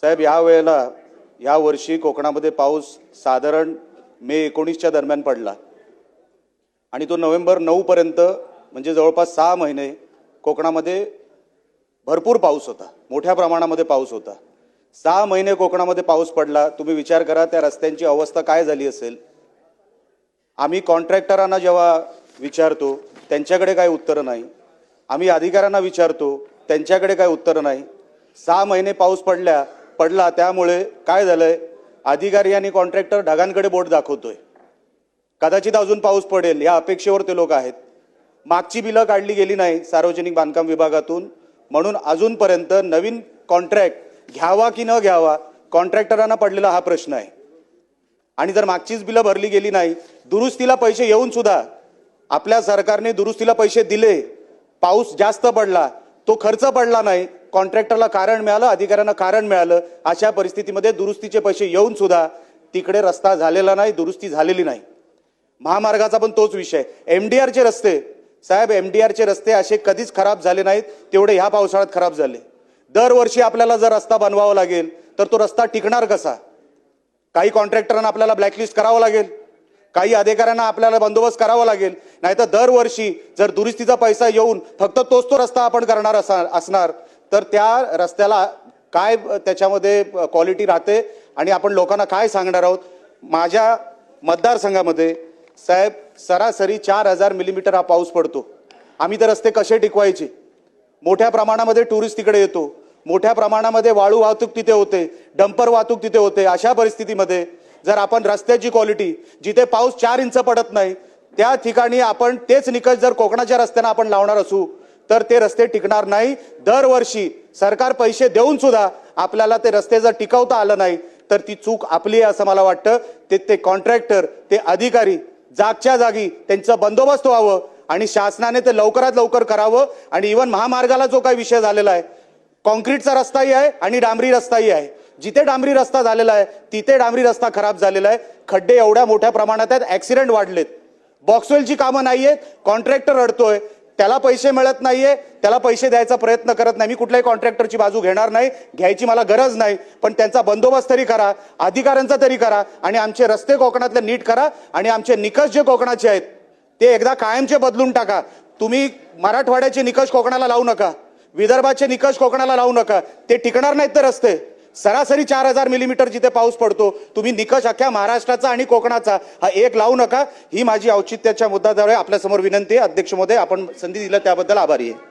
साहेब, या वर्षी कोकणामध्ये पाऊस साधारण मे 19च्या दरम्यान पडला आणि तो नोव्हेंबर 9 पर्यंत म्हणजे जवळपास 6 महिने कोकणामध्ये भरपूर पाऊस होता, मोठ्या प्रमाणामध्ये पाऊस होता। 6 महिने कोकणामध्ये पाऊस पडला। तुम्ही विचार करा त्या रस्त्यांची अवस्था काय झाली असेल। आम्ही कॉन्ट्रॅक्टरांना जेव्हा विचारतो त्यांच्याकडे काही उत्तर नाही, आम्ही अधिकाऱ्यांना विचारतो त्यांच्याकडे काही उत्तर नाही। 6 महिने पाऊस पडला त्यामुळे काय झालंय, अधिकारी आणि कॉन्ट्रॅक्टर ढगांकडे बोट दाखवतोय। कदाचित अजून पाऊस पडेल या अपेक्षेवर ते लोक आहेत। मागची बिलं काढली गेली नाही सार्वजनिक बांधकाम विभागातून, म्हणून अजूनपर्यंत नवीन कॉन्ट्रॅक्ट घ्यावा की न घ्यावा कॉन्ट्रॅक्टरांना पडलेला हा प्रश्न आहे। आणि जर मागचीच बिलं भरली गेली नाही, दुरुस्तीला पैसे येऊन सुद्धा आपल्या सरकारने दुरुस्तीला पैसे दिले, पाऊस जास्त पडला, तो खर्च पडला नाही, कॉन्ट्रॅक्टरला कारण मिळालं, अधिकाऱ्यांना कारण मिळालं, अशा परिस्थितीमध्ये दुरुस्तीचे पैसे येऊन सुद्धा तिकडे रस्ता झालेला नाही, दुरुस्ती झालेली नाही। महामार्गाचा पण तोच विषय। एमडीआरचे रस्ते साहेब, एमडीआरचे रस्ते असे कधीच खराब झाले नाहीत तेवढे ह्या पावसाळ्यात खराब झाले। दरवर्षी आपल्याला जर रस्ता बनवावा लागेल तर तो रस्ता टिकणार कसा? काही कॉन्ट्रॅक्टरांना आपल्याला ब्लॅकलिस्ट करावं लागेल, काही अधिकाऱ्यांना आपल्याला बंदोबस्त करावा लागेल, नाहीतर दरवर्षी जर दुरुस्तीचा पैसा येऊन फक्त तोच तो रस्ता आपण करणार असणार तर त्या रस्त्याला काय त्याच्यामध्ये क्वालिटी राहते आणि आपण लोकांना काय सांगणार आहोत। माझ्या मतदारसंघामध्ये साहेब सरासरी 4000 मिलीमीटर हा पाऊस पडतो। आम्ही ते रस्ते कसे टिकवायचे? मोठ्या प्रमाणामध्ये टुरिस्ट तिकडे येतो, मोठ्या प्रमाणामध्ये वाळू वाहतूक तिथे होते, डंपर वाहतूक तिथे होते। अशा परिस्थितीमध्ये जर आपण रस्त्याची क्वालिटी, जिथे पाऊस 4 इंच पडत नाही त्या ठिकाणी आपण तेच निकष जर कोकणाच्या रस्त्यांना आपण लावणार असू तर ते रस्ते टिकणार नाही। दरवर्षी सरकार पैसे देऊन सुद्धा आपल्याला ते रस्ते जर टिकवता आलं नाही तर ती चूक आपली आहे असं मला वाटतं। ते कॉन्ट्रॅक्टर, ते अधिकारी जागच्या जागी त्यांचं बंदोबस्त व्हावं आणि शासनाने ते लवकरात लवकर करावं। आणि इव्हन महामार्गाला जो काही विषय झालेला आहे, कॉन्क्रीटचा रस्ताही आहे आणि डांबरी रस्ताही आहे। जिथे डांबरी रस्ता झालेला आहे तिथे डांबरी रस्ता खराब झालेला आहे, खड्डे एवढ्या मोठ्या प्रमाणात आहेत, ऍक्सिडेंट वाढलेत, बॉक्सवेलची कामं नाहीयेत, कॉन्ट्रॅक्टर रडतोय, त्याला पैसे मिळत नाहीये, त्याला पैसे द्यायचा प्रयत्न करत नाही। मी कुठल्याही कॉन्ट्रॅक्टरची बाजू घेणार नाही, घ्यायची मला गरज नाही, पण त्यांचा बंदोबस्त तरी करा, अधिकाऱ्यांचा तरी करा आणि आमचे रस्ते कोकणातले नीट करा आणि आमचे निकष जे कोकणाचे आहेत ते एकदा कायमचे बदलून टाका। तुम्ही मराठवाड्याचे निकष कोकणाला लावू नका, विदर्भाचे निकष कोकणाला लावू नका, ते टिकणार नाहीत ते रस्ते। सरासरी 4000 मिलीमीटर जिथे पाऊस पडतो, तुम्ही निकष अख्ख्या महाराष्ट्राचा आणि कोकणाचा हा एक लावू नका। ही माझी औचित्याच्या मुद्द्याद्वारे आपल्या समोर विनंती आहे। अध्यक्ष महोदय, आपण संधी दिली त्याबद्दल आभारी आहे।